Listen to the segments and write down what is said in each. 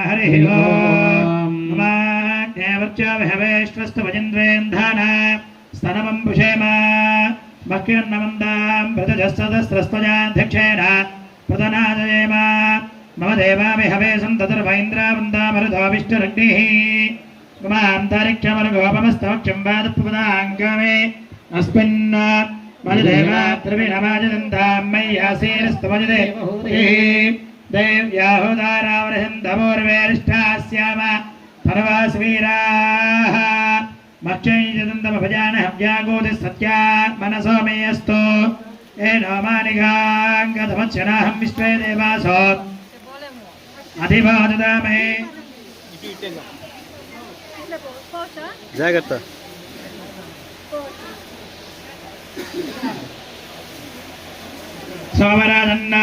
हरिः ओम् नमाज्ञावर्च्याविहवेश्वस्तवजिन्द्वेन्धान स्तनमं पुषेम मह्यन्नमन्दां प्रजजस्तदस्रस्तजाध्यक्षेण प्रदनाजयेम मम देवाविहवे सन्ततर्वैन्द्रावन्दामरुतोऽविष्टरग्निः ममान्तरिक्षमरुगोपमस्तवक्षं वादपदाङ्गमे अस्मिन् मनुदेवाद्रविणमाजदन्तां मय्यासेरस्तमजदे देव्याहुदारावरहन्तमोर्वेरिष्ठास्याम परवासवीराः मक्षैजदन्तमभजानहव्यागोदिसत्या मनसो मे अस्तु येनो मानिगाङ्गतमत्स्यनाहं विश्वे देवासो अधिवाददामहे जाग्रत्त सोमराजन्न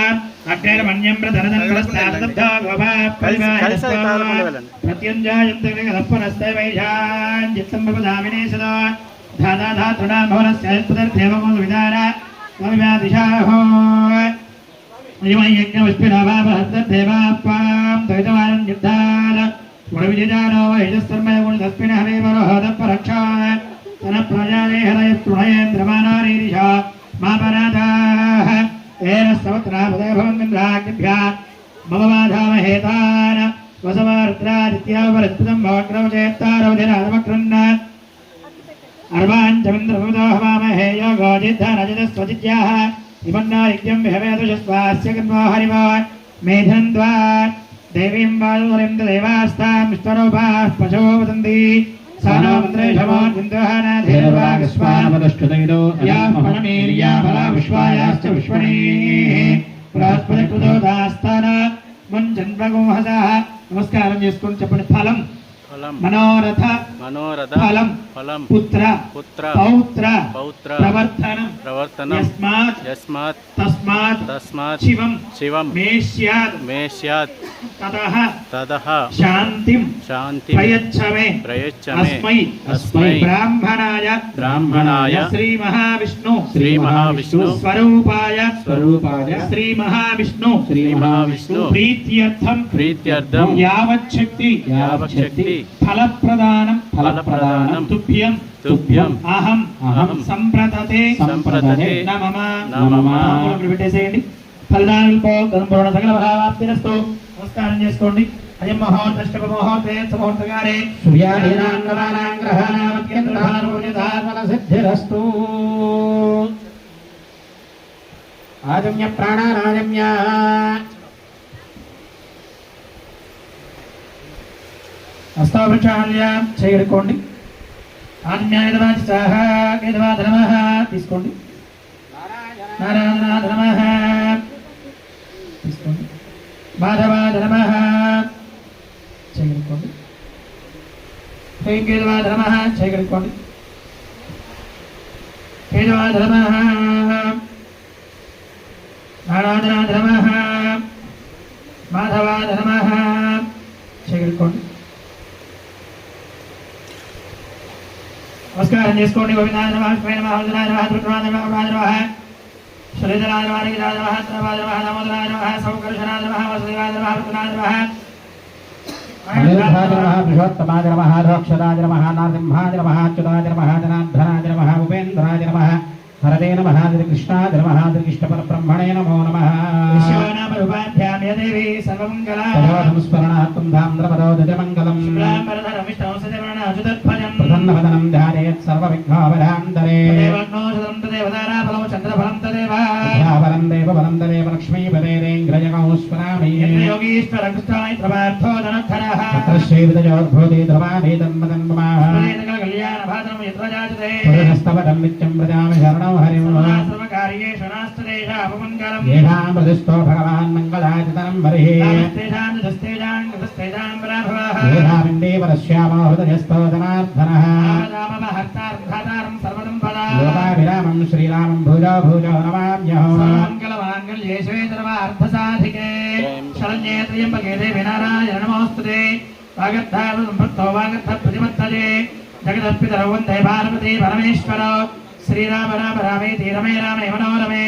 अग्निर्मण्यं प्रधनदन्वस्तादब्धा गोपा प्रत्युञ्जायन्तविगलप्पनस्ते वैशाञ्जित्तं भवदामिने सदा धाधा धातुना भवनस्य पुदर्देवमोदविदान ममिमादिशाहो यज्ञविष्पिनाभावहस्तदेवाप्पां द्वैतवानं युद्धाल गुणविजयानो वैजस्तर्मयगुणदस्मिनः वेवरोहदपरक्षा तनप्रजाले हरयत्रुणयेन्द्रमानारीरिषा मापराधाः येन स्तवत्रापदे भवन्मिन्द्राग्निभ्यः मम बाधामहेतान् वसवारुद्रादित्यावरत्पुतं भवग्रवचेत्तारवधिराजमक्रन्न अर्वाञ्चमिन्द्रभुतो हवामहे योगोजिद्धनजितस्वजित्याः इमन्नायज्ञं विहवेदुषस्वास्य कन्वो हरिवो मेधन्त्वा देवीं वायुरिं देवास्तां विश्वरूपाः पशो वदन्ति सानामन्त्रेषमोर्जिन्दुहानाधीर्वागस्वानमदष्टुतैरो यापणमीर्या फला विश्वायाश्च विश्वणीः बृहस्पतिकृतोदास्तान मुञ्जन्वगोहसः नमस्कारं చేసుకొని చెప్పండి ఫలం మనోరథ ఫలం పుత్ర పౌత్ర ప్రవర్తనం తస్మాత్ శివం మే స్యాత్ తతః శాంతిం ప్రయచ్చమే అస్మై బ్రాహ్మణాయ శ్రీ మహావిష్ణు స్వరూపాయ శ్రీ మహావిష్ణు ప్రీత్యర్థం యావచ్చక్తి ఫలప్రదానం తుభ్యం అహం సంప్రదతే నమః పెట్టేసేయండి ఫలదానంపూర్ణ సకల భావాప్తిరస్తు నమస్కారం చేసుకోండి అయం మహోత్తష్టక మహోత్తే సమోత్తకారే సూర్యాదీనాంగమానాం గ్రహాణామత్యంగ్రహారోజధామన సిద్ధిరస్తు ఆజమ్య ప్రాణారాజమ్య హస్తాభిక్షాల్య చేయడుకోండి ఆజ్ఞాయదవాచ సహ కేదవాద నమః తీసుకోండి నారాయణాద నమః తీసుకోండి మాధవాద నమః చేయడుకోండి కేదవాద నమః చేయడుకోండి కేదవాద నమః నారాయణాద నమః మాధవాద నమః చేయడుకోండి నమస్కారం చేసుకోండి గోవిందాయ నమః కృష్ణాయ నమః హరిదాయ నమః దుర్గాయ నమః రాజాయ నమః శ్రీధరాయ నమః రాజాయ నమః త్రవాయ నమః దామోదరాయ నమః సౌకర్షణాయ నమః వసుదేవాయ నమః రుద్రాయ నమః అనిరుద్ధాయ నమః పురుషోత్తమాయ నమః రోక్షదాయ నమః నరసింహాయ నమః అచ్యుతాయ నమః జనార్దనాయ నమః ఉపేంద్రాయ నమః హరదే నమః కృష్ణాయ నమః కృష్ణ పరబ్రహ్మణే నమో నమః విశ్వనామరూపాభ్యాం యదేవి సర్వమంగళా సంస్మరణాత్మం ధామ్రపదోదజమంగళం శుక్లాంబరధరం విష్ణు సజవరణ అజుతధ్వజం ప్రసన్నవదనం ధ్యాయేత్ సర్వవిఘ్నోపశాంతరే దేవజ్ఞోషదం తదేవదారా ఫలం చంద్రఫలం తదేవ ధ్యావరం దేవబలం తదేవ లక్ష్మీపదేరేంద్రజగౌ స్మరామి యోగీశ్వర కృష్ణాయ ప్రభార్థో ధనధరః శ్రీవిదయోద్భూతి ధ్రువావేదం మదన్ మమాః కళ్యాణ భాద్రం యత్రజాజతే పురుషస్తవదం నిత్యం ప్రజామి శరణం హరిం సర్వకార్యేషు నాస్తదేశ అపమంగళం ఏషాం ప్రతిష్టో భగవాన్ మంగళాయతనం హరిః తేషాం దస్తేజాం కృతస్తేజాం బ్రాభవః ఏషామిందే పరశ్యామో హృదయస్థో జనార్దనః హర్తార్థాతారం సర్వదం పదా లోకాభిరామం శ్రీరామం భూజో భూజో నమామ్యహం మంగళమాంగళ్యే శివే సర్వార్థసాధికే శరణ్యే త్ర్యంబకే దేవి నారాయణ నమోస్తుతే వాగర్థావ సంపృక్తో వాగర్థ ప్రతిపత్తయే జగదత్పితరౌ వందే పార్వతీ పరమేశ్వర శ్రీరామ రామ రామేతి రమే రామే మనోరమే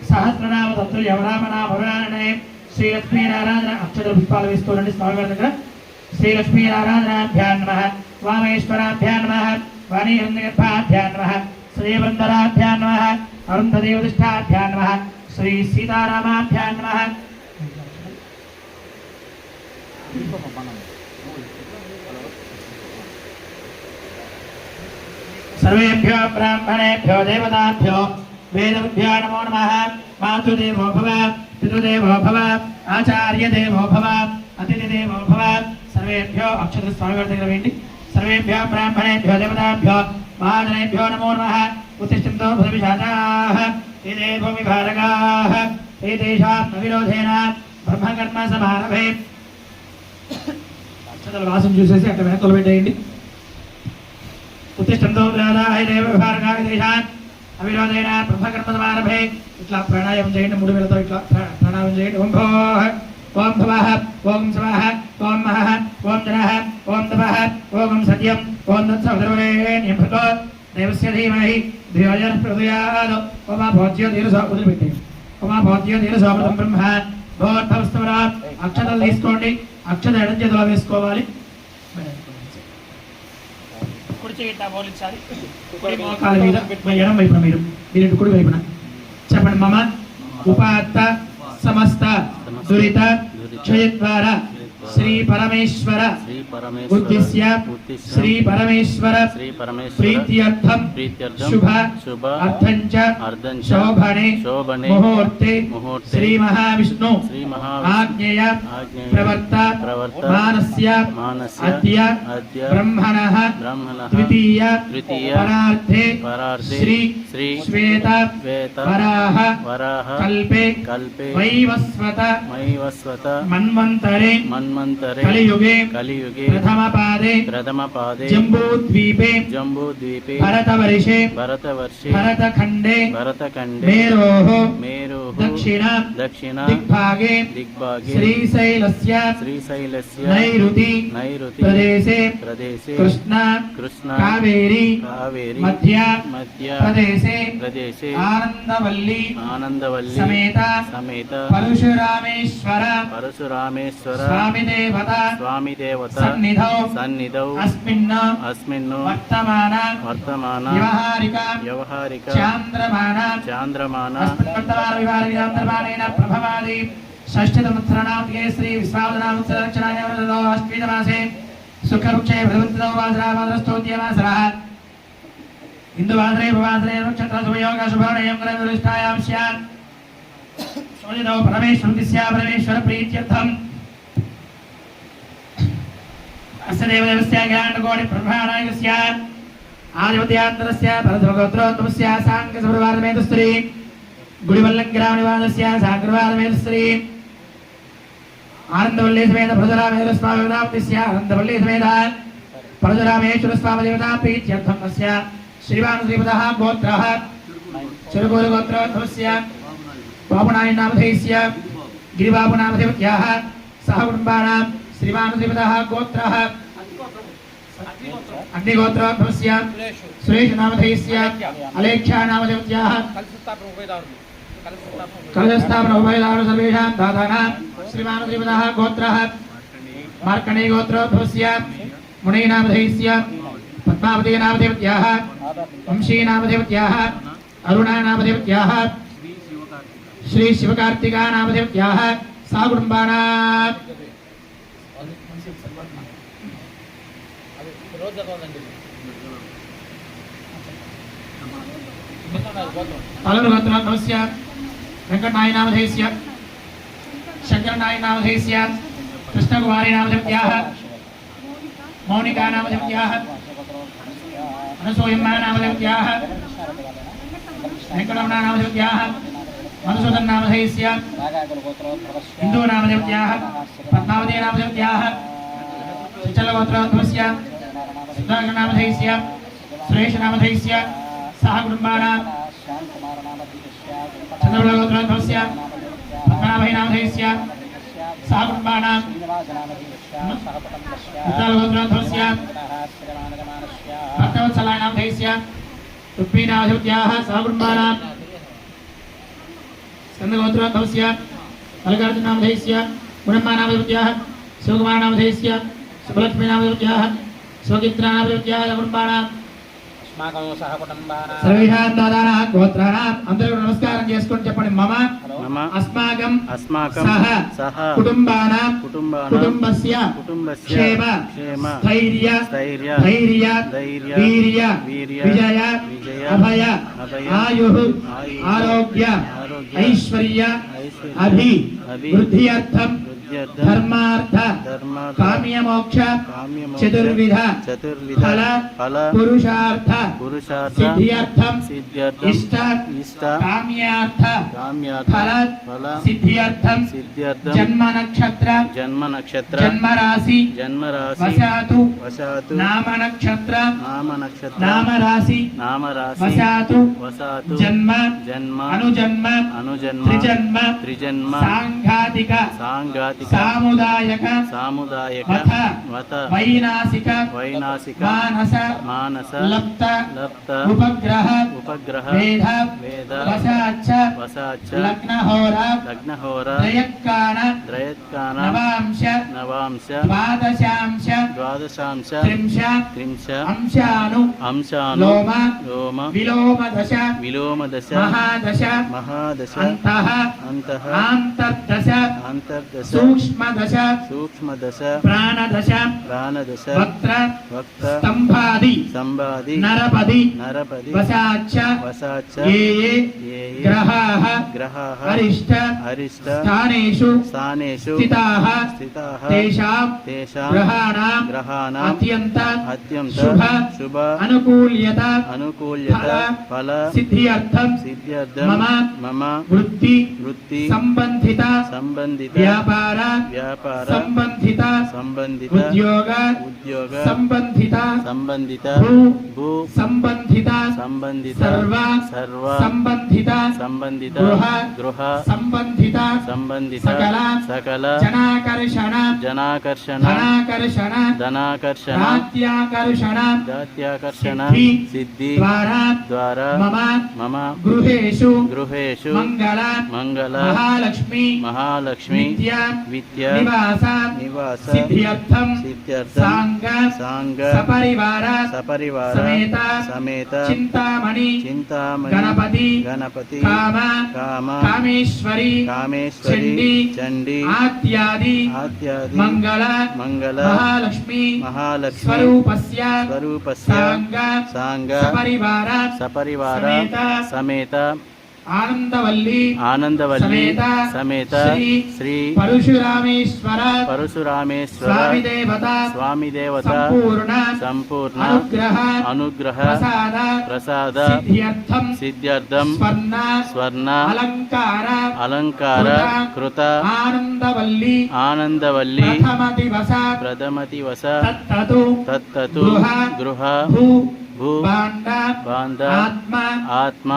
సహస్రనామ తత్తుల్యం రామ నామ పురాణే శ్రీ లక్ష్మీనారాయణ అక్షర పుష్పాలు వేస్తూ స్వామివారి దగ్గర श्रीलक्ष्मीनारायणाभ्यां नमः वामेश्वराभ्यां नमः वाणीरन्दगर्भाभ्यां नमः श्रीवृन्दराभ्यां नमः अरुन्धदेवदिष्ठाभ्यां नमः श्री सीतारामाभ्यां नमः सर्वेभ्यो ब्राह्मणेभ्यो देवताभ्यो वेदभ्यो नमो नमः मातुदेवो भव पितृदेवो भव आचार्यदेवो भव अतिथिदेवो भव सर्वेभ्यो अक्षतस्वामिवर्तकवेण्डि सर्वेभ्यो ब्राह्मणेभ्यो देवताभ्यो महाजनेभ्यो नमो नमः उत्तिष्ठन्तो भूमिशाचाः एते भूमिभारकाः एतेषाम् अविरोधेन ब्रह्मकर्म समारभे అక్షతల వాసం చూసేసి అక్కడ వెనకలు పెట్టేయండి उत्तिष्ठन्तो व्रादाय देवभारकाय देशान् अविरोधेन ब्रह्मकर्म समारभे इट्ला प्राणायामं చేయండి మూడు వేలతో ఇట్లా ప్రాణాయామం చేయండి ఓం భోః ఓం భవః ఓం స్వః ఓం మహః ఓం జనః ఓం తపః ఓం సత్యం ఓం తత్సవితుర్వరేణ్యం భర్గో దేవస్య ధీమహి ధియో యః ప్రచోదయాత్ ఓం భోజ్య దీర్ఘ వదిలిపెట్టి ఓం భోజ్య దీర్ఘ సమృతం బ్రహ్మ భోర్భవస్తవర అక్షతలు తీసుకోండి అక్షత ఎడం చేతిలో వేసుకోవాలి కుడి చేయి ఇట్లా బోలించాలి కుడి మోకాల మీద ఎడం వైపున మీరు కుడి వైపున చెప్పండి మమ ఉపాత్త సమస్త దురిత క్షయద్వార శ్రీ పరమేశ్వర ఉద్దేశ్య శ్రీ పరమేశ్వర ప్రీత్యర్థం శుభ అర్థంచ శోభనే ముహూర్తే శ్రీ మహావిష్ణు ఆజ్ఞేయ ప్రవర్త మానస్య అద్య బ్రహ్మణః ద్వితీయ పరార్థే శ్రీ శ్వేత వరాహ కల్పే వైవస్వత మన్వంతరే कलियुगे प्रथम पादे जम्बूद्वीपे भरतवर्षे भरतखंडे मेरोः दक्षिण दिग्भागे श्रीशैलस्य नैऋति प्रदेशे कृष्ण कावेरी मध्य प्रदेशे आनंदवल्ली समेत परशुरामेश्वर स्वामी देवता सन्निधौ अस्मिन् वर्तमान व्यवहारिक चांद्रमान वर्तमान प्रभवादि षष्ठीतमोत्तराणां श्री विश्वावदनामुत्तरक्षणायां अष्टमीतमासे शुक्लपक्षे भगवन्तौ वासरावादरस्तोत्यमासरः हिन्दुवासरे भवासरे नक्षत्रशुभयोग शुभवर्णयं ग्रहनिष्ठायां स्यात् शोधितौ परमेश्वरस्य परमेश्वर प्रीत्यर्थम् अस्य देवदेवस्य ज्ञानकोटि ब्रह्माण्डस्य आदिवद्यान्तरस्य परधर्मगोत्रोत्तमस्य साङ्गसमरवादमेतस्त्री गुडिवल्लङ्गिरामनिवासस्य साग्रवादमेतस्त्री आनन्दवल्ली समेत परशुरामेश्वरस्वामिदेवताप्तिस्य आनन्दवल्ली समेत परशुरामेश्वरस्वामिदेवताप्रीत्यर्थम् अस्य श्रीवानुश्रीपदः गोत्रः चिरगोलगोत्रोत्तमस्य बाबुनायनामधेयस्य गिरिबाबुनामधेयत्याः सह कुटुम्बानां श्रीवानुश्रीपदः गोत्रः अग्निगोत्रोत्तमस्य सुरेशनामधेयस्य अलेख्यानामधेयत्याः कलशस्थापनोभयदार सर्वेषां दातानां श्रीवानुश्रीपदः गोत्रः मार्कण्डेयगोत्रोद्भवस्य मुनीनामधेयस्य पद्मावतीनामधेयत्याः वंशीनामधेयत्याः अरुणानामधेयत्याः श्री शिवकार्तिकानामधेयत्याः सा कुटुम्बानां अलनुगोत्रोद्भवस्य वेंकटनायनामधेयस्य शंकरनायनामधेयस्य कृष्णकुमारीनामधेयत्याः मौनिकानामधेयत्याः अनसूयम्मानामधेयत्याः वेंकटरमणानामधेयत्याः मधुसूदननामधेयस्य हिन्दूनामधेयत्याः पद्मावतीनामधेयत्याः चलगोत्रोद्भवस्य सुधाकरनामधेयस्य सुरेशनामधेयस्य सह कुटुम्बानां चन्द्रगोत्रोद्भवस्य पद्मनाभनामधेयस्य सह कुटुम्बानां उत्तरगोत्रोद्भवस्य भक्तवत्सलानामधेयस्य रुक्मीनामधेयत्याः सह कुटुम्बानां स्कन्दगोत्रोद्भवस्य मल्लिकार्जुननामधेयस्य गुणम्मानामधेयत्याः शिवकुमारनामधेयस्य సుభలక్ష్మీనామృత్యాः స్వగిత్రానామృత్యాः కుటుంబానాం సర్వేషాం దాదానాం గోత్రానాం అందరూ నమస్కారం చేసుకొని చెప్పండి మమ అస్మాకం సహ కుటుంబానాం కుటుంబస్య క్షేమ స్థైర్య వీర్య విజయ అభయ ఆయుః ఆరోగ్య ఐశ్వర్య వృద్ధ్యర్థం ధర్మార్థ కామ్యమోక్ష చతుర్విధ ఫల పురుషార్థ సిద్ధ్యర్థం ఇష్ట కామ్యార్థ ఫల సిద్ధ్యర్థం జన్మ నక్షత్ర జన్మరాశి వశాతు నామ నక్షత్ర నామరాశి వశాతు జన్మ అనుజన్మ త్రిజన్మ సాంఘాతిక సాముదాయక మత వైనాసిక మానస లప్త ఉపగ్రహ వేద వశాచ లగ్నహోర త్రయత్కాన నవాంశ ద్వాదశాంశ త్రింశ అంశాను లోమ విలోమదశ మహాదశ అంతః ఆంతర్దశ సూక్ష్మదశ ప్రాణదశ వక్త్ర స్తంభాది నరపది వశాచ ఏ గ్రహాః అరిష్ట స్థానేషు స్థితాః తేషాం గ్రహాణాం అత్యంత శుభ అనుకూల్యత ఫల సిద్ధ్యర్థం మమ వృత్తి సంబంధిత వ్యాపార సంబంధిత ఉద్యోగ సంబంధిత భూ సంబంధిత సర్వ సంబంధిత గృహ సంబంధిత సకల జనాకర్షణ ధనాకర్షణ సిద్ధి ద్వారా మమ గృహేషు మంగళ మహాలక్ష్మి విద్యా నివాస సిద్ధ్యర్థం సాంగ సపరివార సమేత చింతామణి గణపతి కామేశ్వరి చండీ ఆద్యాది మంగళ మహాలక్ష్మి స్వరూపస్య సాంగ సపరివార సమేత ఆనందవల్లి సమేత శ్రీ పరశురామేశ్వర స్వామి దేవత సంపూర్ణ అనుగ్రహ ప్రసాద సిద్ధ్యర్థం స్వర్ణ అలంకార కృత ఆనందవల్లి ప్రథమ దివస తత్తతు గృహ భూ బాంధ ఆత్మ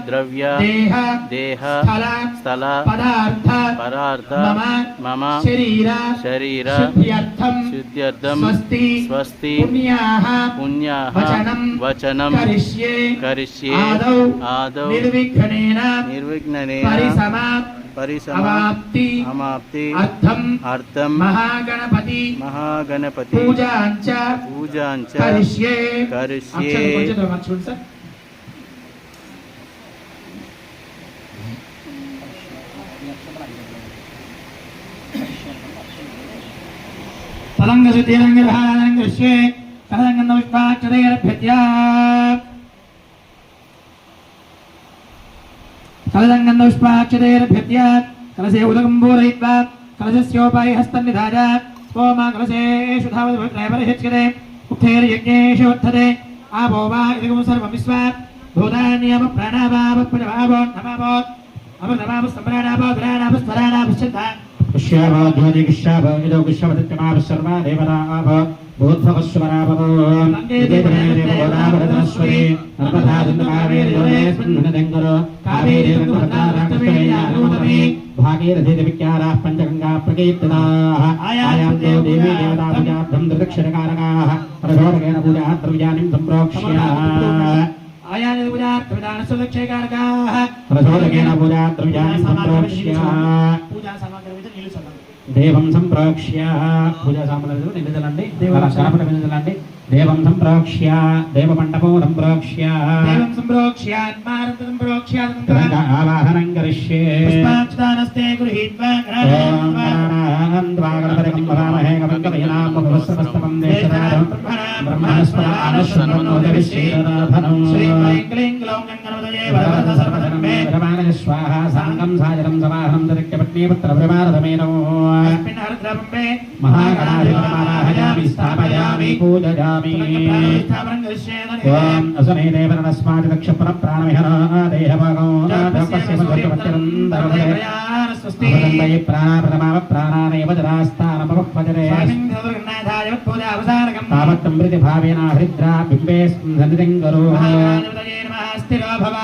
ద్రవ్య దేహ స్థల పదార్థ మమ శరీర శుద్ధ్యర్థం స్వస్తి పుణ్యాః వచనం కరిష్యే ఆదౌ నిర్విఘ్నేన పరిసమాప్తి అర్థం మహాగణపతి పూజాంచ కరిష్యే తలంగసుతీరంగర్హాలంగృష్యే కలంగన్నపుష్పాక్షతైరభ్యత్యా కలదంగన్నపుష్పాక్షతైరభ్యత్యా కలశే ఉదకం పూరయిత్వా కలశస్యోపాయ హస్తన్నిధాయ ఓమా కలశేషు ధావతిపరిహ్యచ్యతే ఉక్తైర్యజ్ఞేషు వర్ధతే ఆపో వా ఇదగం సర్వం విశ్వా భూతాన్యమ ప్రాణాపాప నమాపో అమృతమాప సంప్రాణాపో ధరాణాపస్వరాణాపశ్చంత పుష్యాభో ధ్వజగిష్యాభో ఇదో గుష్యవతిమాప సర్వా దేవతాభ భూద్భవస్వరాభవో దేవదేవోదాభరతస్వరే నర్మదాదుందమావేర్యోనేస్మిన్నదంగరో కావేరీరంగపదారాక్షస్తమేయానోదమే భాగీరథీతివిఖ్యారాः పంచగంగా ప్రకీర్తితాः ఆయాం దేవీ దేవతాభుజార్థం ధృతక్షరకారకాः ప్రచోదకేన పూజా ద్రవ్యానిం సంప్రోక్ష్య ఆయాని పూజా ప్రచోదకేన పూజా ద్రవ్యానిం సంప్రోక్ష్య పూజా సామగ్రి నీళ్ళు దేవం సంప్రోక్ష్య పూజా సామాన్లు నిలుదలండి గణపతి నిలుదలండి దేవం సంప్రోక్ష్య దేవమండపం సంప్రోక్ష్య దేవం సంప్రోక్ష్య ఆత్మానంద సంప్రోక్ష్య ఆవాహనం కరిష్యే పుష్పాక్షదానస్తే గృహీత్వా గణపతిం వరామహే గమకమయనామ భవస్వస్తమం దేశదారం బ్రహ్మణస్పదానశ్వన్నోదవిశ్రీరాధనం శ్రీ క్లీం క్లీం గ్లౌం గణపతయే వరద సర్వధర్మే బ్రహ్మణ స్వాహా సాంగం సాజరం సమాహనం దరిక్యపత్నీ పుత్ర బ్రహ్మారథమేనో అస్మిన్ హరిద్రబ్రహ్మే మహాగణాధిపతమారాధయామి స్థాపయామి పూజయామి స్థాపనం కరిష్యేన ఓం అసనే దేవనస్మాది దక్షపుర ప్రాణమిహన దేహభాగం తపస్య మధ్యవచ్చరం దర్వదే స్వస్తి అవదండై ప్రాణప్రథమావ ప్రాణానేవ జరాస్థానమపజ్వరే స్వామిన్ ధర్మనాథాయ పూజ అవసానకం తావత్తం ప్రతి భావేన హరిద్రా బింబే సన్నిధిం కరో మహాగణపతయే నమః స్థిరో భవ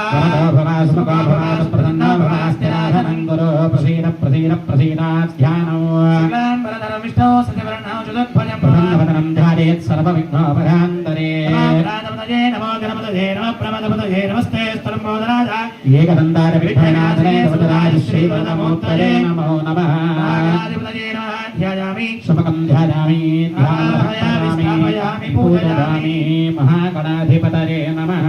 ప్రసన్నో భవ స్థిరాధనం కరో ప్రసీద ప్రసీద ప్రసీదాధ్యానో శుక్లాం వరదరం విష్ణో సత్యవర్ణో చతుర్భుజం ప్రసన్నవదనం ధ్యాయేత్ సర్వవిఘ్నోపశాంతరే రాధపతయే నమో గణపతయే నమః ప్రమదపతయే నమస్తే స్తరంబోధరాజ ఏకదండార విఘ్ననాథనే వదరాజ శ్రీవరదమోత్తరే నమో నమః రాధపతయే నమః ధ్యాయామి శుభకం ధ్యాయామి ధ్యాయామి పూజయామి మహాగణాధిపతయే నమః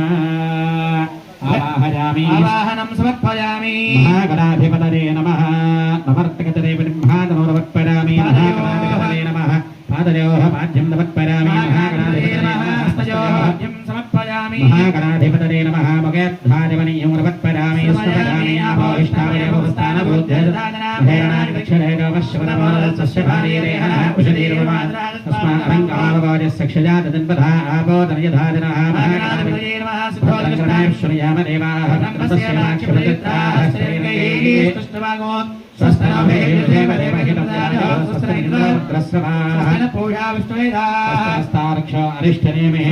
ఆవాహయామి ఆవాహనం సమర్పయామి మహాగణాధిపతయే నమః నమర్తకతరే బ్రహ్మాదనోరవత్పరామి మహాగణాధిపతయే నమః పాదయోః పాద్యం నమత్పరామి మహాగణాధిపతయే నమః హస్తయోః సమర్పయామి మహాగణాధిపతయే నమః ముఖేద్ధాదివనియం నమత్పరామి స్మరామి ఆభోష్టావయవస్థాన బుద్ధేనాని దక్షిణేగవశ్యవనమోదస్య భారీరేహ ఉషదీర్వమాన తస్మారంగావగోజస్య క్షజాతన్పదా ఆబోధనయధాదినః మహాగణాధిపతయే నమః సిద్ధోదకృష్ణాయ శ్రీయామ దేవాః బ్రహ్మస్య మాక్షురచిత్తాః శ్రీవేదైః కృష్ణవాగో స్వస్తనమే దేవదేవహితదానో స్వస్తనైంద్రస్రవాః స్వస్తనపూజా విష్ణువేదాః స్తారక్ష అరిష్టనేమే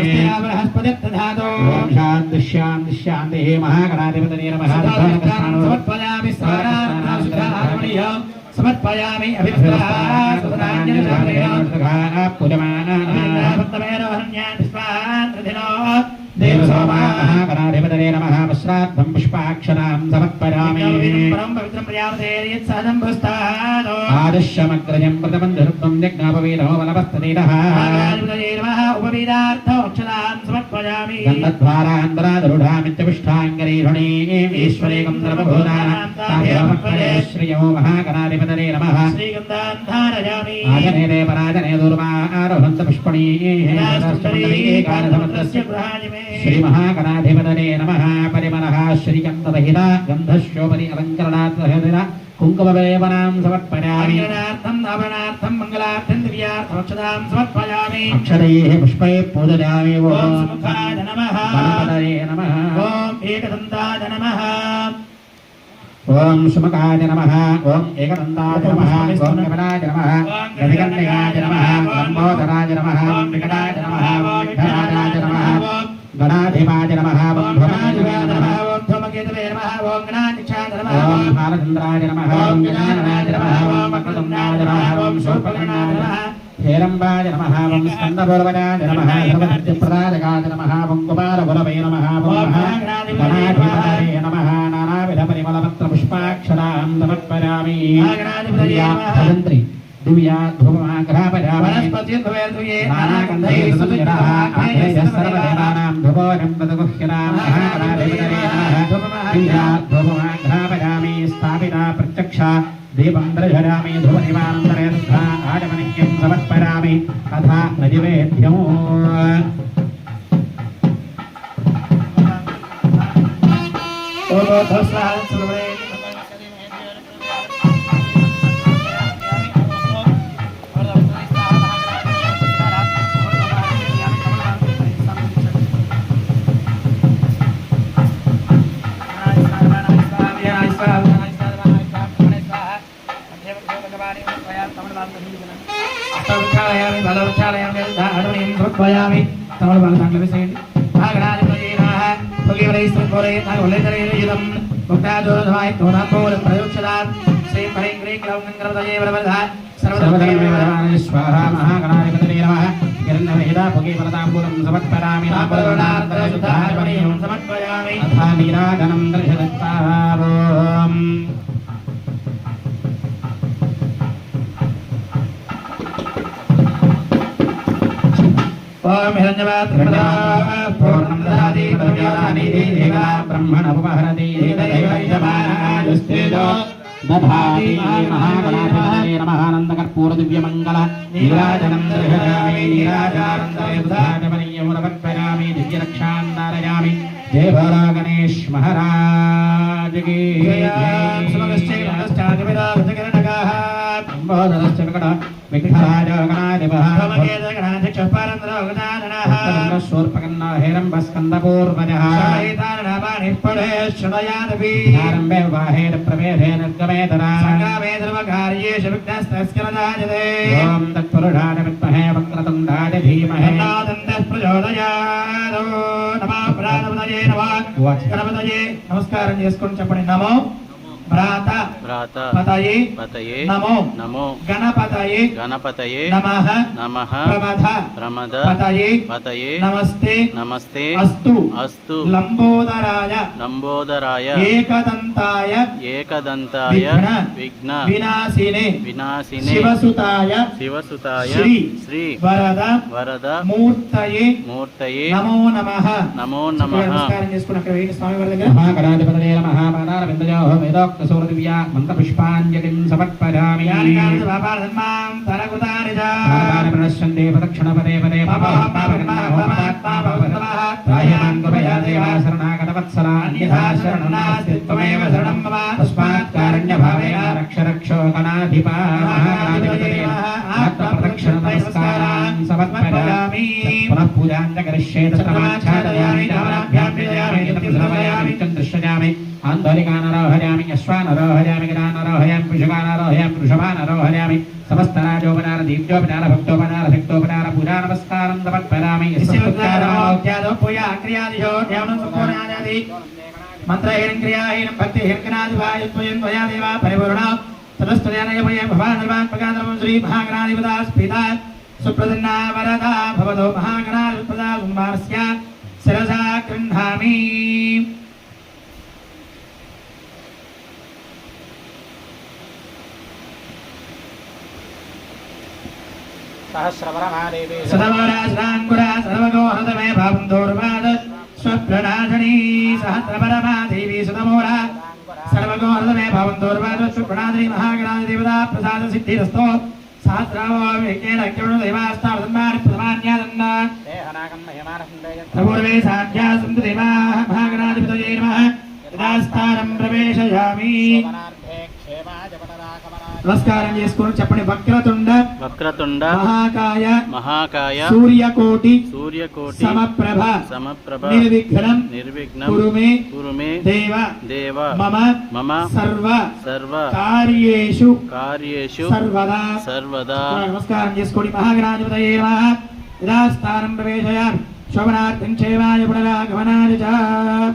బృహస్పతిర్దధాతో ఓం శాంతి శాంతి శాంతి మహాగణాధిపతయే నమః సమర్పయామి స్వరాజ్ఞాం సమర్పయామి అభిప్రాయ దేవసోమాగణాధిపతయే నమః వస్త్రార్థం పుష్పాక్షరాం సమర్పయామి ఆదర్శమగ్రజం ప్రథమంధరుత్వం యజ్ఞాపవీరో వనవస్తదీరః గంధద్వారాంతరాదరుఢామిత్యపుష్టాంగరీరుణీ ఈశ్వరేకం సర్వభూతానాం శ్రియో మహాగణాధిపతయే నమః ఆజనే దేవరాజనే దుర్వారోహంత పుష్పణీ శ్రీ మహాగణాధిపతయే నమః పరిమళః శ్రీగంధరహిత గంధశోభరి అలంకరణాత్ కుంకుమవేవనాం సమర్పయామి అక్షరైః పుష్పైః పూజయామి ఓం గణపతయే నమః ఓం సుముఖాయ నమః ఓం ఏకదంతాయ నమః ఓం కమలాయ నమః గజకర్ణికాయ నమః లంబోదరాయ నమః వికటాయ నమః విఘ్నరాజాయ నమః గణాధిపాయ నమః బంధుమాయ నమః ఓం బాలచంద్రాయ నమః ఓం జ్ఞానరాయ నమః ఓం వక్రతుండాయ నమః ఓం శూర్పకర్ణాయ నమః హేరంబాయ నమః ఓం స్కందపూర్వజాయ నమః సర్వసిద్ధిప్రదాయకాయ నమః ఓం కుమారగురవే నమః ఓం గణాధిపతయే నమః నానావిధ పరిమళపత్ర పుష్పాక్షరాం సమర్పయామి భజంత్రి దివ్యా ధూమాగ్రాపయామి సర్వదేవానాం ధుపోరం ప్రతిగుహ్యనాం మహాగణాధిపతయే నమః దివ్యా ధూమాగ్రాపయామి స్థాపితా ప్రత్యక్ష దీపం దర్శయామి ధూమనివానంతరే ఆచమనిక్యం సమర్పయామి తథా నైవేద్యం స్వాహా మహాగణాధిపతయే నమః హిరణ్యవేదా భుగిఫలతాంబూలం సమర్పయామి సమర్పయామి తథా నీరాజనం దర్శయత్తాం ఓం హిరణ్యవాత్మదా పూర్ణం దదాతి ప్రజానాని దేవా బ్రహ్మణ ఉపహరతి దేవైజమానాయుస్తేజో దధాతి మహాగణాధిపతయే నమః ఆనందకర్పూర దివ్యమంగళ నీరాజనం దర్శయామి నీరాజానందయముదాటమనీయమునపత్పయామి దివ్యరక్షాం ధారయామి జయ భోలా గణేష్ మహారాజ్ కీ నమస్కారం చేసుకొని చెప్పండి. నమో భ్రాత భ్రాత పతయే పతయే నమో నమో గణపతయే గణపతయే నమః నమః ప్రమథ ప్రమద పతయే పతయే నమస్తే నమస్తే అస్తు అస్తు లంబోదరాయ లంబోదరాయ ఏకదంతాయ ఏకదంతాయ విఘ్న విఘ్న వినాశినే వినాశినే శివసుతాయ శివసుతాయ శ్రీ శ్రీ వరద వరద మూర్తయే మూర్తయే నమో నమః. నమో నమః. నమస్కారం చేసుకుని అక్కడ వేయండి స్వామి వారి దగ్గర. మహాగణాధిపతయే నమః పాదారవిందయో వేదోక్త సూరదివ్యా మంత్రపుష్పాంజలిం సమర్పయామి. ప్రణశ్యంతే ప్రదక్షిణపదే పదే రాయమాన్ కృపయా దేవా శరణాగతవత్సలా అన్యథా శరణం నాస్తి త్వమేవ శరణం మమ తస్మాత్ కారుణ్యభావేన రక్ష రక్షో గణాధిపా. మహాగణాధిపతయే ఆత్మప్రదక్షిణ నమస్కారాన్ సమర్పయామి. పునః పూజాం చ కరిష్యే తస్మాచ్ఛాదయామి దానాభ్యాం విజయామి నిత్యం దృశ్యామి ఆందోళికానరోహయామి అశ్వానరోహయామి గదానరోహయామి వృషభానరోహయామి వృషభానరోహయామి సమస్తరాజోపచార దీప్యోపచార భక్తోపచార శక్తోపచార పూజా నమస్కారం సమర్పయామి. మంత్రహీనం క్రియాహీనం భక్తిహీనం గణాధిపాయత్వయం త్వయా దేవా పరిపూర్ణా తదస్తయానయమయ భవానర్వాత్మకాంతరం శ్రీ మహాగణాధిపతా స్ఫీతా సుప్రసన్నా వరదా భవతో మహాగణాధిపతా కుమారస్య శిరసా గృహ్ణామి. సహస్రవరమాదేవి సదవరాజాంకురా సర్వగోహృతమే భావం దౌర్వాద స్వప్రణాధనీ సహస్రవరమాదేవి సుతమూరా సర్వగోహృతమే భావం దౌర్వాద స్వప్రణాధనీ మహాగణాధి దేవతా ప్రసాద సిద్ధిరస్తో సహస్రావేకేన అఖ్యవణ దేవాస్తావసన్మాని ప్రమాణ్యాదన్న దేహనాగం మహిమానసుందయ ప్రపూర్వే సాధ్యా సంతు దేవా మహాగణాధిపతయే నమః యథాస్థానం ప్రవేశయామి. సోమనార్థే క్షేమాయ పటరాగమనాయ నమస్కారం చేసుకుని చెప్పండి. వక్రతుండ వక్రతుండ మహాకాయ మహాకాయ సూర్యకోటి సూర్యకోటి సమప్రభ సమప్రభ నిర్విఘ్నం నిర్విఘ్నం కురుమే కురుమే దేవ దేవ మమ మమ సర్వ సర్వ కార్యేషు కార్యేషు సర్వదా. సర్వదా. నమస్కారం చేసుకోండి. మహాగణాధిపతయే నమః యథాస్థానం ప్రవేశయామి. శోభనార్థం క్షేమాయ పునరాగమనాయ చ.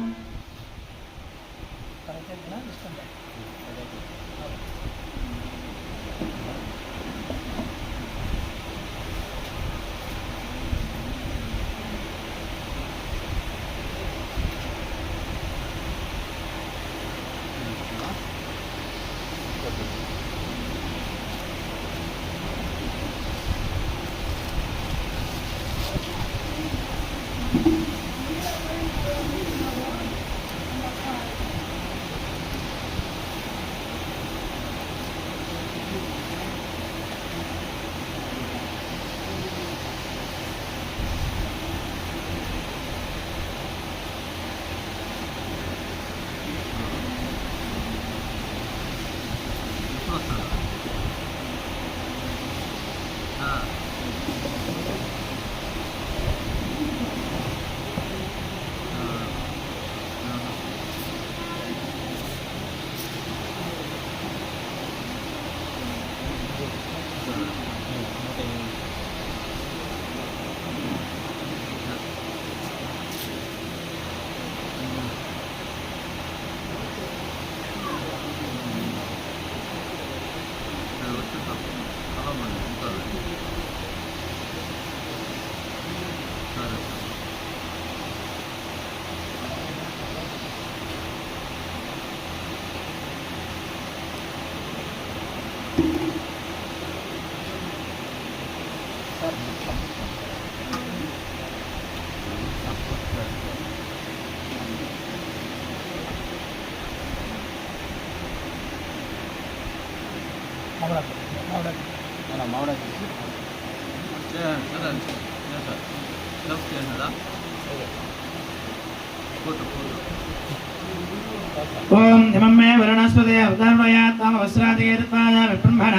ఓం ఇమం మే వరుణస్పదే అవతారయాత్మ వస్రాదిగేతపాద విబ్రహ్మణ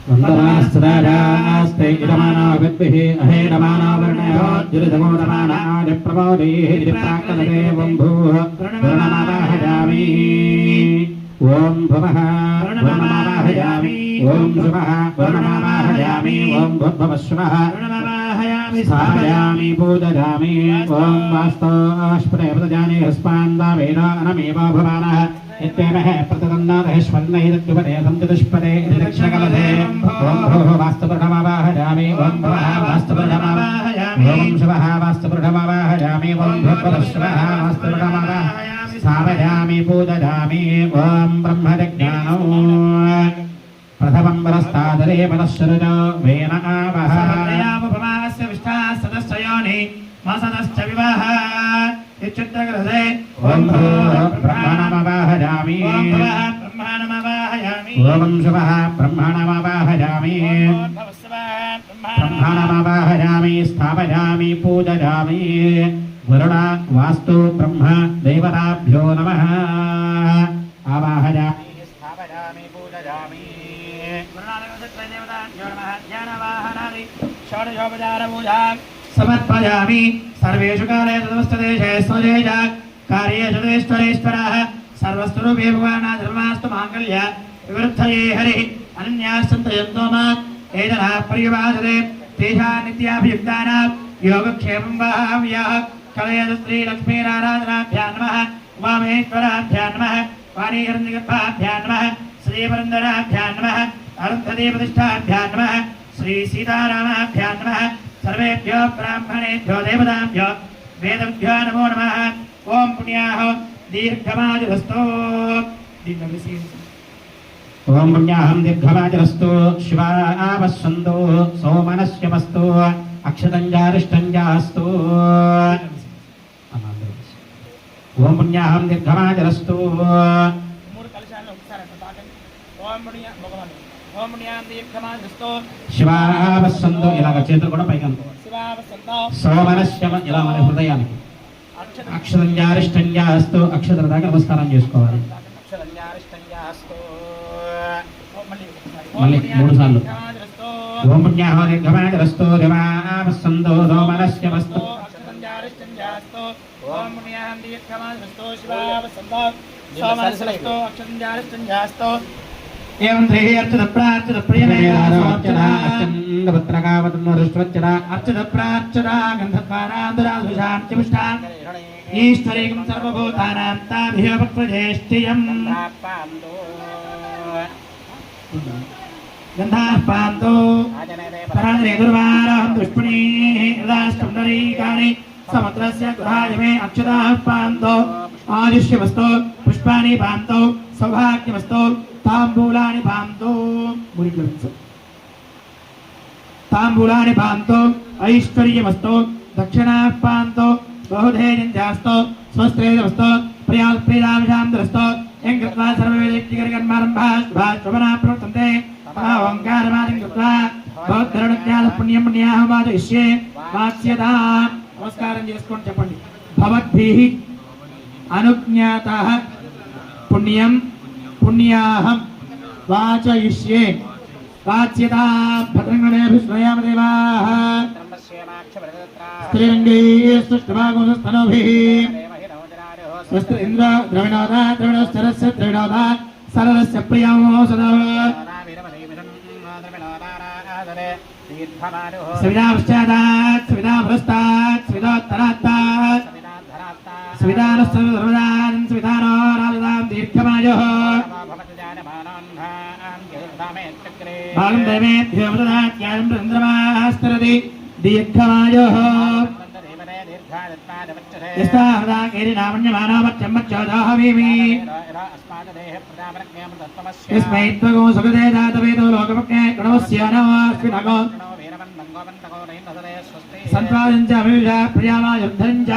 వందనాస్తే ఇదమానా విద్భిః అహేడమానా వర్ణయో జిరిదమోదమానాది ప్రమోదైః ప్రాకృతదేవం భూః ప్రణమామహయామి ఓం భవః ప్రణమామహయామి ఓం శుభః ప్రణమామహయామి ఓం భువః స్థాపయామి పూజయామి ఓం వాస్తోష్పదే ప్రజానే హస్పాందావేన అనమేవ భవానః ఇత్యేమః ప్రతదన్నాదహేశ్వర్ణైరద్యుపదే సంతుదుష్పదే దక్షిణకలదే ఓం భూః వాస్తవప్రణమావాహయామి ఓం భవః వాస్తవప్రణమావాహయామి ఓం శుభః వాస్తవప్రణమావాహయామి ఓం భువః వాస్తవప్రణమావాహయామి స్థాపయామి పూజయామి ఓం బ్రహ్మజ్ఞానో ప్రథమం వరస్తాదరే మనశ్శరుజో వేన ఆవహ సమయాముపమాస్య విష్ఠా సదస్యయోని మాసదశ్చ వివాహ ఇత్యుత్తగ్రహే ఓం బ్రహ్మణమవాహయామి ఓం బ్రహ్మణమవాహయామి ఓం శుభః బ్రహ్మణమవాహయామి బ్రహ్మణమవాహయామి స్థాపయామి పూజయామి వరుణ వాస్తు బ్రహ్మ దేవతాభ్యో నమః ఆవాహయామి స్థాపయామి పూజయామి సమర్పయామి సర్వేషు కాలే తదవస్తదేశే స్వదేశ కార్యేషు తదేశ్వరేశ్వరः సర్వస్వరూపే భగవానాధర్మాస్తు మాంగళ్య వివృద్ధయే హరి అనన్యాస్సంతయంతో మా ఏదనా పర్యవాసతే తేషా నిత్యాభియుక్తానాం యోగక్షేమం వహామ్యః కలయద శ్రీలక్ష్మీనారాధనాభ్యాం నమః ఉమామేశ్వరాభ్యాం నమః వాణీహిరణ్యగర్భాభ్యాం నమః శ్రీవరందరాభ్యాం నమః అరుంధతీప్రతిష్టాభ్యాం నమః శ్రీ సీతారామాభ్యాం నమః సర్వేభ్యో బ్రాహ్మణేభ్యో దేవతాభ్యో వేదభ్యో నమో నమః ఓం పుణ్యాః దీర్ఘమాయురస్తు ఓం పుణ్యాహం దీర్ఘమాజరస్తు శివావస్సంతో సోమనస్యమస్తు అక్షతంజారిష్టంజాస్తు ఓం పుణ్యాహం దీర్ఘమాజరస్తు మూడు కలశాలను ఒకసారి అట్లా తాకండి ఓం పుణ్యాహం భగవాన్ ఓం పుణ్యాహం దీర్ఘమాయురస్తు శివావస్సంతో ఇలాగ చేతులు కూడా పైకి శివావసంతో సోమనస్యమ ఇలా మన హృదయానికి అక్షతంజారిష్టంజాస్తు అక్షతల దాకా నమస్కారం చేసుకోవాలి మళ్ళీ మూడు సార్లు ఓం పుణ్యాహో దీర్ఘమాజరస్తు శివావస్సంతో సోమనస్యమస్తు ఓం పుణ్యాహం దీర్ఘమాయురస్తు శివావసంతో సోమనస్యమస్తు అక్షతంజారిష్టంజాస్తు ఏం ధ్రేహి అర్చన ప్రార్చన ప్రియమేనార్చన అర్చన ప్రార్చన గంధద్వారాంధరాధుషాంత్యముష్టాం ఈశ్వరేకం సర్వభూతానాం తాభియవక్వజేష్ఠియం గంధాపాంతో పరాణే దుర్వారాం దుష్పణీః యదాష్టండరీకాని సముద్రస్య గృహాయమే అక్షతాపాంతో ఆదిశ్యవస్తో పుష్పాణి పాంతో సౌభాగ్యవస్తో తాంబూలాని పాంతో తాంబూలాని పాంతో ఐశ్వర్యమస్తో దక్షిణాపాంతో బహుధేయంజాస్తో స్వస్త్రేదవస్తో ప్రియాల్ప్రీడావిషాంతరస్తో యం కృత్వా సర్వవేదైక్యకర్మారంభాశుభనా ప్రవర్తంతే ఓంకారవాదం కృత్వా భవద్ధరణజ్ఞాన పుణ్యం పుణ్యాహం వాదయిష్యే వాచ్యతా నమస్కారం చేసుకొని చెప్పండి భవద్భిః అనుజ్ఞాతః పుణ్యం పుణ్యాహం వాచయిష్యే వాచ్యతా భద్రంగణేభిస్మయామ దేవాః స్త్రీరంగైస్తృష్టిభాగోస్తనోభిः స్వస్తి ఇంద్ర ద్రవిణోద ద్రవిణోస్తరస్య ద్రవిణోద సరళస్య ప్రియామోసదః సవిదా పశ్చాదాత్ సవిదా పురస్తాత్ సవిదోత్తరాత్తాత్ సవిదానస్తర్వదాన్ సవిదానో రాజదాం దీర్ఘమాయుః భాగం దేవేభ్యో ప్రదదాత్యాయం చంద్రమాస్తరతి దీర్ఘమాయుః యస్తాహృదాకేరినామన్యమానోపత్యమ్మచ్చోదాహవీమి యస్మై త్వగో సుగదే దాతవేదో లోకపక్నే గణవస్య నమస్మినగో సంత్వాదంచ అమిష ప్రియామాయుద్ధంచ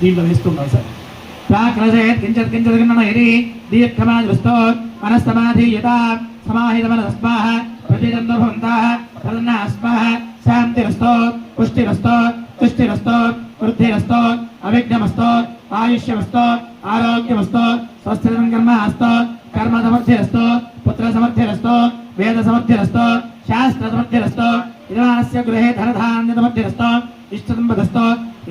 దీంట్లో వేస్తున్నాం సార్. ప్రాక్రసేత్ కించత్ కించత్ కిన్నమయరి దీర్ఘమాజృష్టో మనస్తమాధీయత సమాహితమనస్మాః ప్రతిదంతభవంతాః ప్రదన్నాస్మాః శాంతిరస్తో పుష్టిరస్తో తుష్టిరస్తో వృద్ధిరస్తో అవిఘ్నమస్తో ఆయుష్యమస్తో ఆరోగ్యమస్తో స్వస్థిరం కర్మాస్తో కర్మసమర్థిరస్తో పుత్రసమర్థిరస్తో వేదసమర్థిరస్తో శాస్త్రసమర్థిరస్తో యజమానస్య గృహే ధనధాన్యసమర్థిరస్తో ఇష్టసంపదస్తో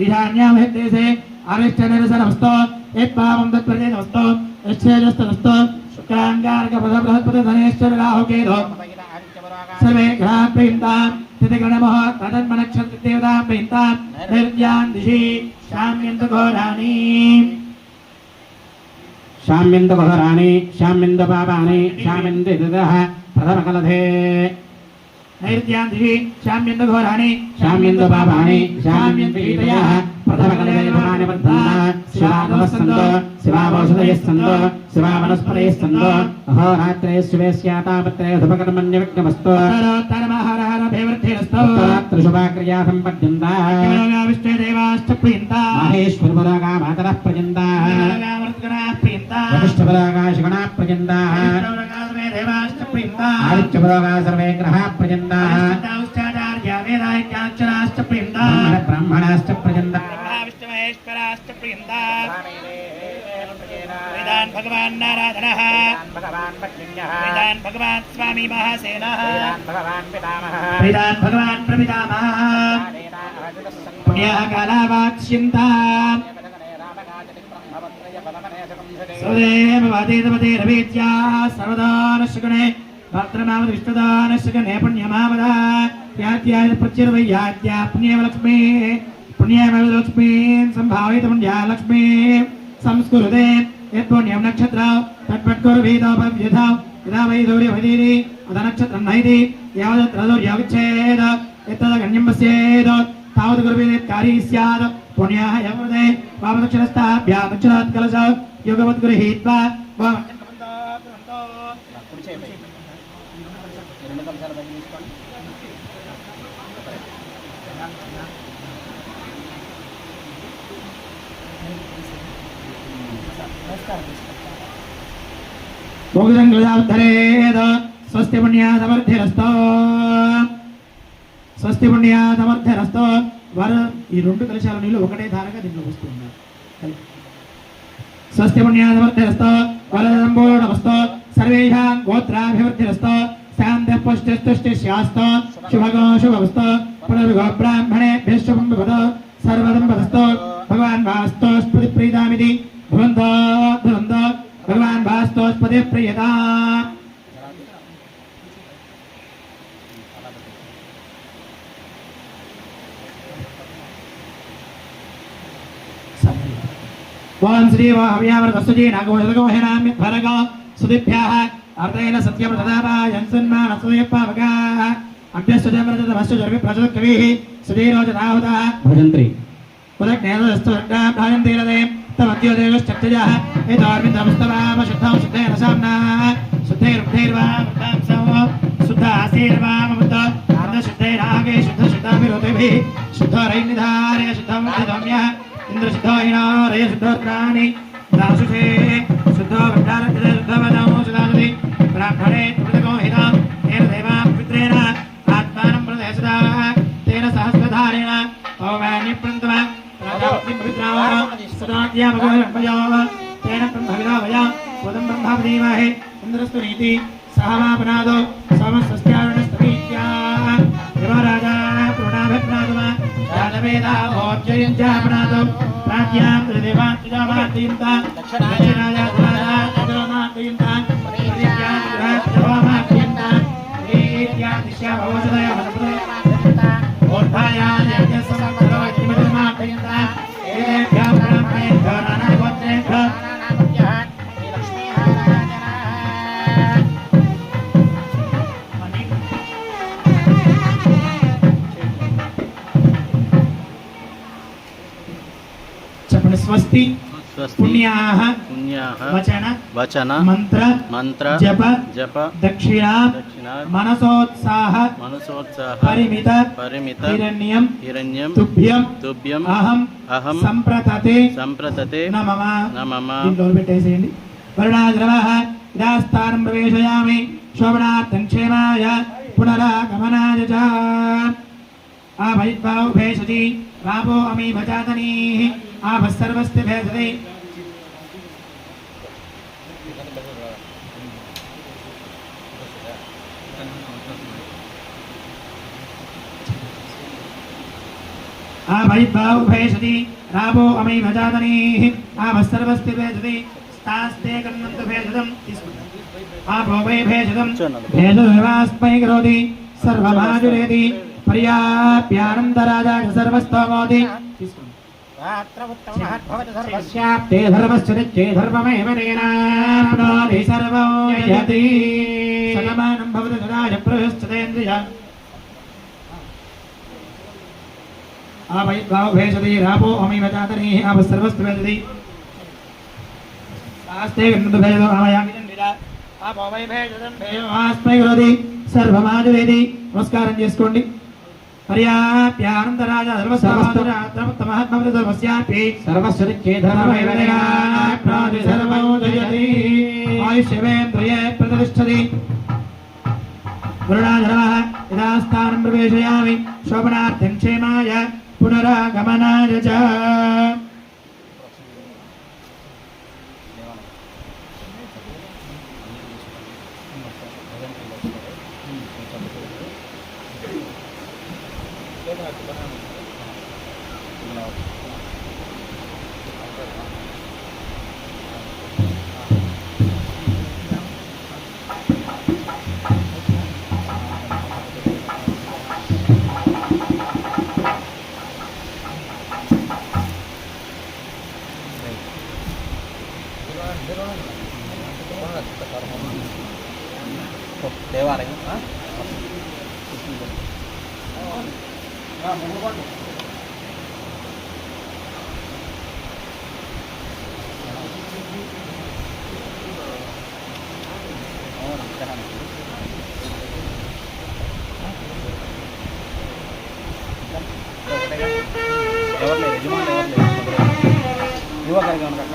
ఈశాన్యామహిదేశే అరిష్టనిరసనమస్తో యత్పాపం తత్ప్రజేతమస్తో యశ్చేజస్తమస్తో శుక్రాంగారకపదబృహస్పతిధనేశ్వర రాహుకేతో सर्वे ग्रहाः प्रीन्तां तिथिगणमः तदन्मनक्षत्रदेवताः प्रीन्तां नैऋत्यां दिशि शाम्यन्तघोराणि शाम्यन्तपापानि शाम्यन्तिदः प्रथमकलधे नैऋत्यां दिशि शाम्यन्तघोराणि शाम्यन्तपापानि शाम्यन्तिदः प्रथमकलधे नमानि बद्धाः शिवानमस्सन्तो शिवावौषधयस्सन्तो शिवावनस्पतयस्सन्तो अहोरात्रे शिवेस्यातापत्रे धुपकर्मण्यविघ्नमस्तु त्रिशुभाक्रिया सम्पद्यन्ताः विष्णुदेवाश्च प्रीन्ताः माहेश्वरपदागा मातरः प्रजन्ताः वसिष्ठपदागा शिवनाः प्रजन्ताः आदित्यपदागा सर्वे ग्रहाः प्रजन्ताः ब्राह्मणाश्च प्रजन्ताः विष्णुमहेश्वराश्च प्रीन्ताः वेदान भगवान नारायणः वेदान भगवान स्वामी महासेनः वेदान भगवान प्रपितामहः पुण्यः कालावाक्ष्यन्ता सुदेववदेवदेरवेद्याः सर्वदानशगुणे भद्रनामद विष्णुदानशगुणे पुण्यमावदा यात्याय प्रचिरवैयात्या पुण्यवलक्ष्मी पुण्यमलक्ष्मी संभावित पुण्या लक्ष्मी संस्कुरुते यत्पुण्यं नक्षत्रं तत्पट्कुरुभीतोपव्युधौ यदा वै दूर्यभदीति अथ नक्षत्रं नैति यावदत्र दूर्यविच्छेद यत्तदगण्यं पश्येत् तावत् गुरुभिर्यत्कारी स्यात् पुण्याः यवृते वामदक्षिणस्थाभ्यां दक्षिणात् कलशौ योगवत् गृहीत्वा स्वस्ति पुण्यासमర్థిరస్తో స్వస్తి పుణ్యాసమర్థిరస్తో వారు ఈ రెండు కలశాల నీళ్ళు ఒకటే ధారగా దీంట్లో వస్తున్నారు. స్వస్తి పుణ్యాసమర్థిరస్తో వరదంబోడమస్తో సర్వేషాం గోత్రాభివృద్ధిరస్తో శాంతి పుష్టిస్తుష్టిశ్యాస్తో శుభగో శుభవస్తో పునర్గో బ్రాహ్మణేభ్యః శుభం భవతు సర్వదం వదస్తో భగవాన్ వాస్తోస్పతి ప్రీతామితి భవంతో ధనంతో भगवान वास्तोस्पदे प्रियता ओम श्री वाहव्यावरतसुजी नागोषदगो हेनाम्य भरगो सुदिभ्याः अर्धेन सत्यं तदापायं सन्मानसुयपावगाः अभ्यस्तजमरतमस्तुजर्वि प्रचोदकविः सुधीरोजदाहुतः भजन्त्री उदग्नेरस्तुर्गां भाजन्तीरदे तमद्योदेवश्चर्चयाः एतार्मिन्दमस्तवाम शुद्धं शुद्धेन साम्नाः शुद्धैरुद्धैर्वामृतांसो शुद्धासेर्वामृत शुद्धैरागे शुद्धविरोधिभिः शुद्धरैर्निधारय शुद्धमुद्धितम्यः इन्द्रशुद्धो हिनारय शुद्धोत्राणि दाशुषे शुद्धो भण्डारकृते शुद्धवदो शुदानति ब्राह्मणे त्रिपदको हितां तेन देवा पवित्रेण आत्मानं प्रदेशदाः तेन सहस्रधारेण ओमान्यप्रन्तम राजावतिं पवित्रावः सदाज्ञा भगवन्भयोः तेन ब्रह्मविदावया स्वदं ब्रह्मावधीमहे इन्द्रस्तु नीति सहमापनादो समस्तस्यारुणस्तवीत्याः देवराजा प्रणाभिप्रातुमा जातवेदा भोज्ययञ्चापनादो प्राज्ञां त्रिदेवात्रिजामात्रियन्ता दक्षिणाया द्वारा अजोमात्रियन्ता प्रतिज्ञां गृहात्रिजोमात्रियन्ता प्रीत्या दिश्या भवसदय मनपुरे ओर्धाया यज्ञसमग्रो इतिमतिमात्रियन्ता एभ्यः ब्राह्मणेभ्यो नानागोत्रेभ्यो स्वस्ति స్వస్తి పుణ్యాః పుణ్యాః వచన వచన మంత్ర మంత్ర జప జప దక్షిణ దక్షిణ మనసోత్సాహ మనసోత్సాహ పరిమిత పరిమిత హిరణ్యం హిరణ్యం తుభ్యం తుభ్యం అహం అహం సంప్రతతే సంప్రతతే నమః. నమః. దీంట్లో పెట్టేసేయండి. వరుణాద్రవః ఇదాస్థానం ప్రవేశయామి శోభనార్థం క్షేమాయ పునరాగమనాయ చ. ఆభైద్భావ భేషతి రాపో అమీ భజాతనీః ఆభः సర్వస్తి భేషతి. ఆభైద్భావ భేషతి రాపో అమీ భజాతనీః ఆభः సర్వస్తి భేషతి. స్తాస్తే కన్నంతు భేషదం తీసుకుంటాం. ఆపో వై భేషదం భేషదస్మై కరోతి సర్వమాజురేతి పర్యాప్యానందరాజాయ సర్వస్తమోతి. సర్వస్యాప్తే ధర్మస్య నిత్యే ధర్మమేవ నేనాప్నోతి సర్వం యజతి. సమానం భవతి సదాయ ప్రవిష్టేంద్రియ. ఆవైద్భావ భేషతి రాపో అమీ భజాతనీః ఆపः సర్వస్తు భేషతి. ఆస్తే కన్నంతు భేషదో ఆమయామి చండిరా. ఆపో వై భేషదం భేషదస్మై కరోతి సర్వమాజురేతి. నమస్కారం చేసుకోండి. పర్యాప్యానందరాజ సర్వస్యాపి సర్వస్వరిచ్చే ధర్మమేవ నేనాప్నోతి సర్వం జయతి. ఆయుష్యేంద్రియే ప్రతిష్టతి. వరుణాధరః యథాస్థానం ప్రవేశయామి శోభనార్థం క్షేమాయ పునరాగమనాయ చ. దేవాలయం ఎవరు లేదు యజమానులు ఎవరు లేదు యువకులు కనుక